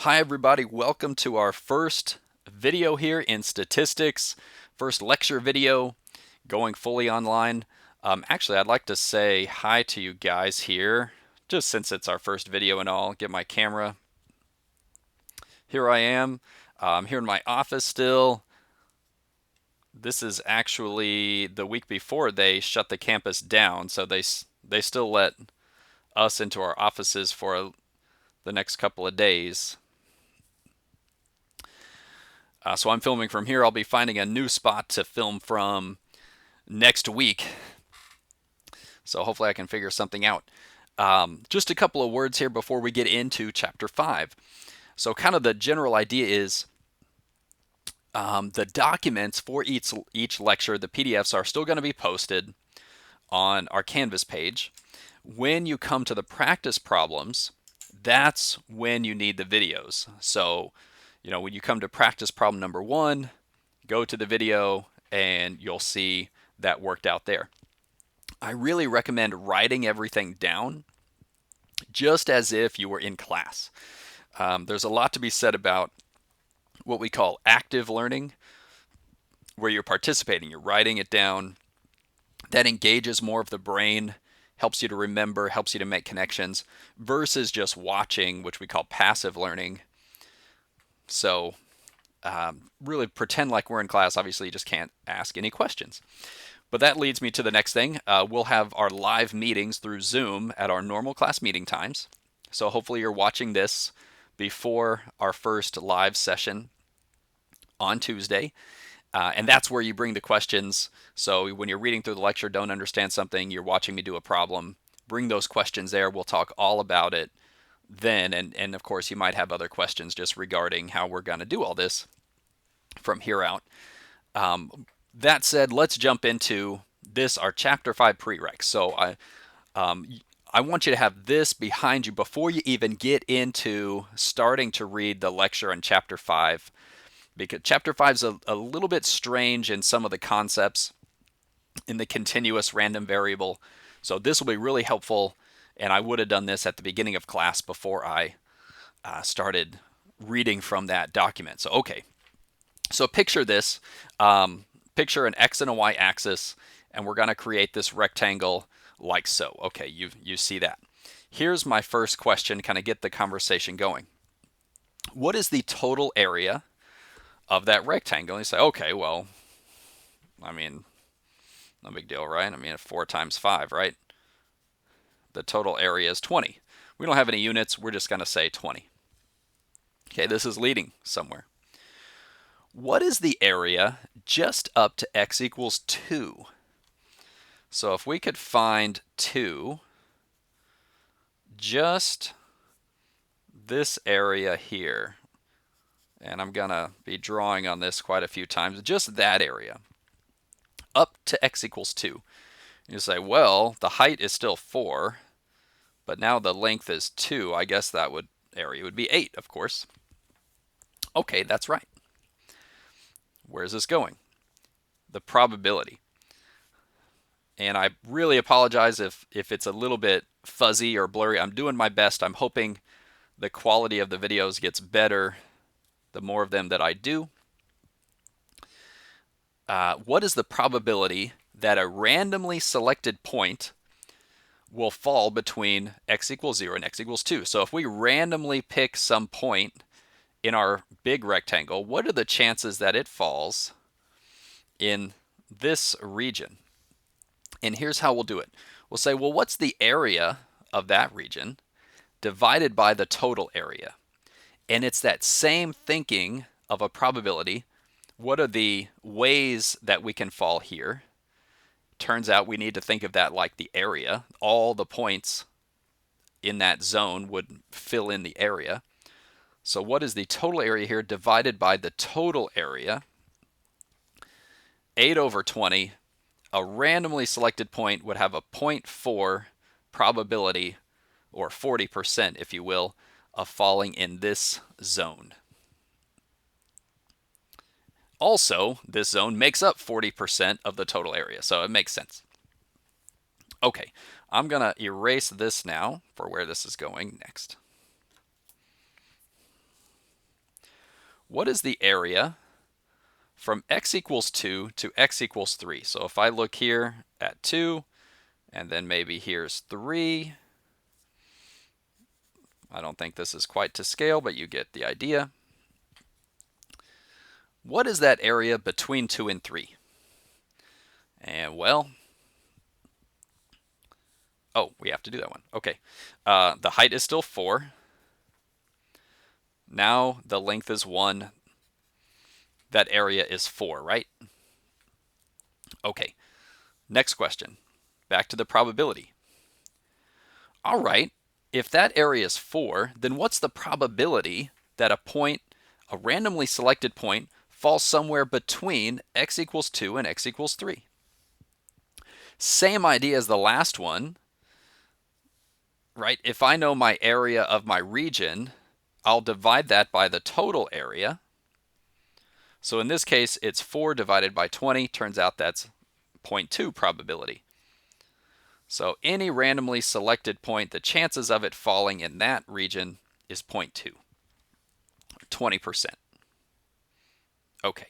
Hi everybody, welcome to our first video here in statistics, first lecture video going fully online. Actually, I'd like to say hi to you guys here, just since it's our first video and all. Get my camera. Here I am, here in my office still. This is actually the week before they shut the campus down, so they still let us into our offices for the next couple of days. So I'm filming from here. I'll be finding a new spot to film from next week. So hopefully I can figure something out. Just a couple of words here before we get into chapter 5. So kind of the general idea is the documents for each lecture, the PDFs, are still going to be posted on our Canvas page. When you come to the practice problems, that's when you need the videos. So, when you come to practice problem number 1, go to the video and you'll see that worked out there. I really recommend writing everything down just as if you were in class. There's a lot to be said about what we call active learning, where you're participating, you're writing it down. That engages more of the brain, helps you to remember, helps you to make connections, versus just watching, which we call passive learning. So really pretend like we're in class. Obviously, you just can't ask any questions. But that leads me to the next thing. We'll have our live meetings through Zoom at our normal class meeting times. So hopefully you're watching this before our first live session on Tuesday. And that's where you bring the questions. So when you're reading through the lecture, don't understand something, you're watching me do a problem, bring those questions there. We'll talk all about it then. And of course, you might have other questions just regarding how we're going to do all this from here out. That said, let's jump into this, our Chapter 5 prereqs. So I want you to have this behind you before you even get into starting to read the lecture in Chapter 5, because Chapter 5 is a little bit strange in some of the concepts in the continuous random variable. So this will be really helpful, and I would have done this at the beginning of class before I started reading from that document. So, okay. So picture this. Picture an x and a y axis, and we're going to create this rectangle like so. Okay, you see that. Here's my first question, kind of get the conversation going. What is the total area of that rectangle? And you say, okay, well, I mean, no big deal, right? I mean, 4 times 5, right? The total area is 20. We don't have any units. We're just going to say 20. Okay, this is leading somewhere. What is the area just up to x equals 2? So if we could find 2, just this area here, and I'm going to be drawing on this quite a few times, just that area, up to x equals 2. You say, well, the height is still 4, but now the length is 2. I guess that area would be 8, of course. Okay, that's right. Where's this going? The probability. And I really apologize if it's a little bit fuzzy or blurry. I'm doing my best. I'm hoping the quality of the videos gets better the more of them that I do. What is the probability that a randomly selected point will fall between x equals 0 and x equals 2? So if we randomly pick some point in our big rectangle, what are the chances that it falls in this region? And here's how we'll do it. We'll say, well, what's the area of that region divided by the total area? And it's that same thinking of a probability. What are the ways that we can fall here? Turns out we need to think of that like the area. All the points in that zone would fill in the area. So what is the total area here divided by the total area? 8 over 20. A randomly selected point would have a 0.4 probability, or 40% if you will, of falling in this zone. Also, this zone makes up 40% of the total area, so it makes sense. Okay, I'm going to erase this now for where this is going next. what is the area from x equals 2 to x equals 3? So if I look here at 2, and then maybe here's 3. I don't think this is quite to scale, but you get the idea. What is that area between 2 and 3? And well, oh, we have to do that one. Okay. The height is still 4. Now the length is 1. That area is 4, right? Okay. Next question. Back to the probability. All right. If that area is 4, then what's the probability that a randomly selected point, falls somewhere between x equals 2 and x equals 3? Same idea as the last one, right? If I know my area of my region, I'll divide that by the total area. So in this case, it's 4 divided by 20. Turns out that's 0.2 probability. So any randomly selected point, the chances of it falling in that region is 0.2, 20%. Okay.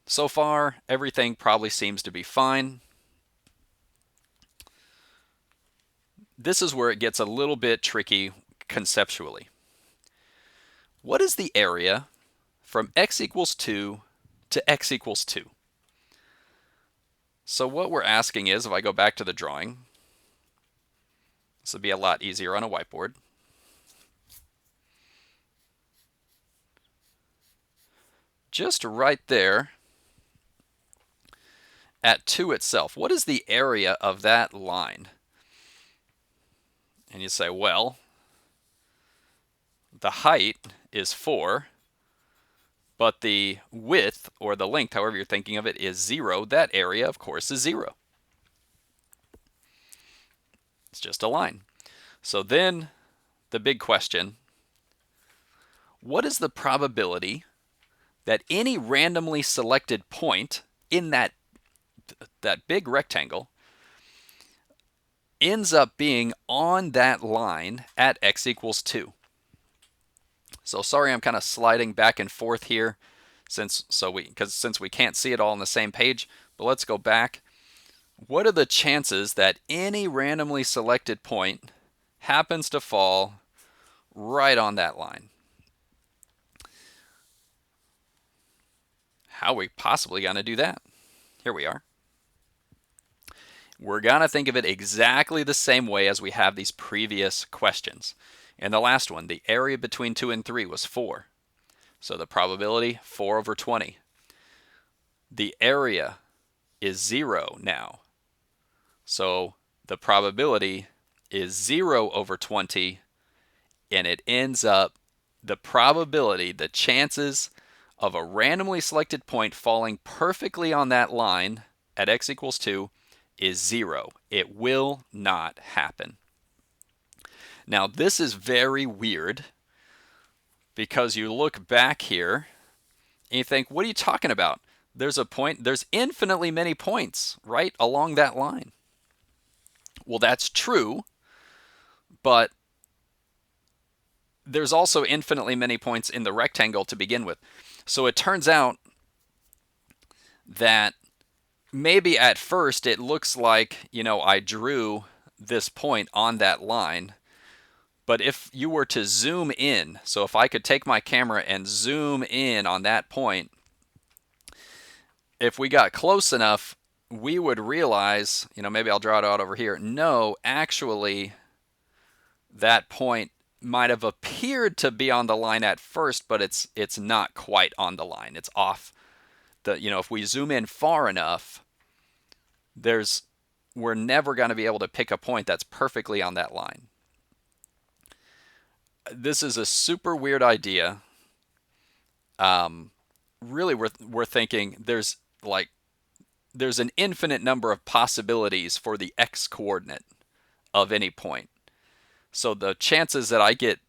So far, everything probably seems to be fine. This is where it gets a little bit tricky conceptually. What is the area from x equals 2 to x equals 2? So what we're asking is, if I go back to the drawing, this would be a lot easier on a whiteboard. Just right there at 2 itself, what is the area of that line? And you say, well, the height is 4, but the width, or the length, however you're thinking of it, is 0. That area, of course, is 0. It's just a line. So then the big question, what is the probability that any randomly selected point in that big rectangle ends up being on that line at x equals 2? So sorry, I'm kind of sliding back and forth here since we can't see it all on the same page, but let's go back. What are the chances that any randomly selected point happens to fall right on that line? How are we possibly going to do that? Here we are. We're going to think of it exactly the same way as we have these previous questions. In the last one, the area between 2 and 3 was 4. So the probability, 4 over 20. The area is 0 now. So the probability is 0 over 20, and it ends up, the probability, the chances of a randomly selected point falling perfectly on that line at x equals 2 is 0. It will not happen. Now this is very weird because you look back here and you think, what are you talking about? There's infinitely many points right along that line. Well, that's true, but there's also infinitely many points in the rectangle to begin with. So it turns out that maybe at first it looks like, I drew this point on that line, but if you were to zoom in, so if I could take my camera and zoom in on that point, if we got close enough, we would realize, maybe I'll draw it out over here. No, actually, that point might have appeared to be on the line at first, but it's not quite on the line. It's off. If we zoom in far enough, we're never going to be able to pick a point that's perfectly on that line. This is a super weird idea. Really, we're thinking there's an infinite number of possibilities for the x coordinate of any point. So the chances that I get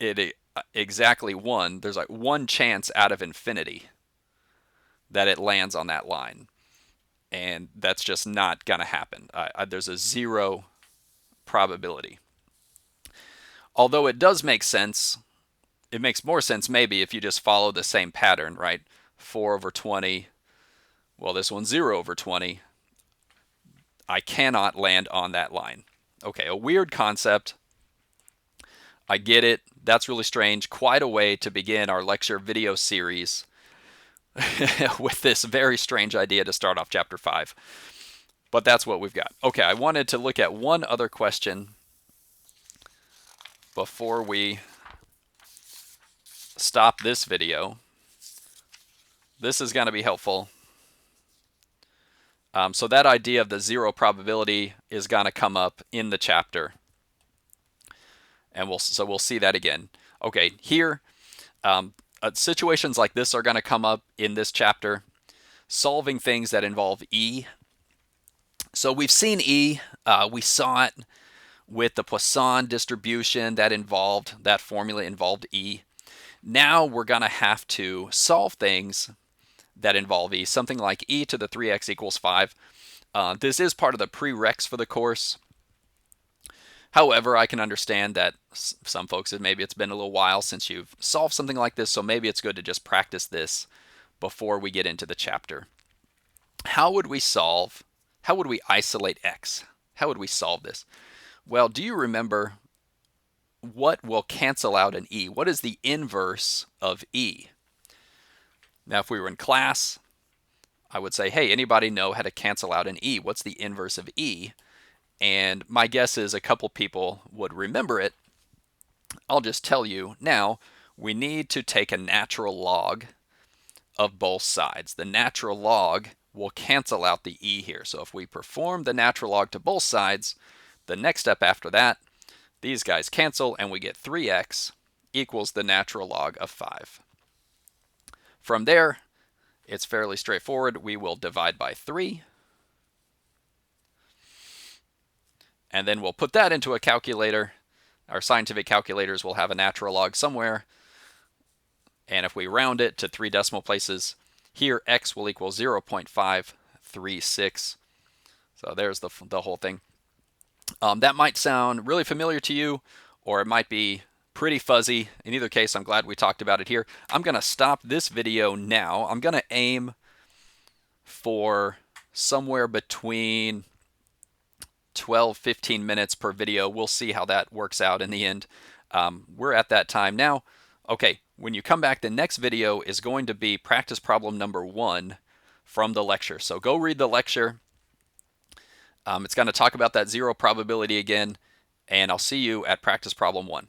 it exactly 1, there's like 1 chance out of infinity that it lands on that line. And that's just not going to happen. There's a 0 probability. Although it does make sense it makes more sense maybe if you just follow the same pattern, right? 4 over 20. Well, this one's 0 over 20. I cannot land on that line. Okay, a weird concept. I get it. That's really strange. Quite a way to begin our lecture video series with this very strange idea to start off chapter 5. But that's what we've got. Okay, I wanted to look at one other question before we stop this video. This is going to be helpful. So that idea of the zero probability is going to come up in the chapter. And we'll see that again. Okay, here, situations like this are going to come up in this chapter. Solving things that involve E. So we've seen E. We saw it with the Poisson distribution that formula involved E. Now we're going to have to solve things that involve E. Something like E to the 3x equals 5. This is part of the prereqs for the course. However, I can understand that some folks, maybe it's been a little while since you've solved something like this, so maybe it's good to just practice this before we get into the chapter. How would we isolate x? How would we solve this? Well, do you remember what will cancel out an e? What is the inverse of e? Now, if we were in class, I would say, hey, anybody know how to cancel out an e? What's the inverse of e? And my guess is a couple people would remember it. I'll just tell you now, we need to take a natural log of both sides. The natural log will cancel out the e here. So if we perform the natural log to both sides, the next step after that, these guys cancel and we get 3x equals the natural log of 5. From there, it's fairly straightforward. We will divide by 3. And then we'll put that into a calculator. Our scientific calculators will have a natural log somewhere. And if we round it to 3 decimal places, here x will equal 0.536. So there's the whole thing. That might sound really familiar to you, or it might be pretty fuzzy. In either case, I'm glad we talked about it here. I'm going to stop this video now. I'm going to aim for somewhere between 12-15 minutes per video. We'll see how that works out in the end. We're at that time now. Okay, when you come back, the next video is going to be practice problem number 1 from the lecture. So go read the lecture. It's going to talk about that zero probability again, and I'll see you at practice problem 1.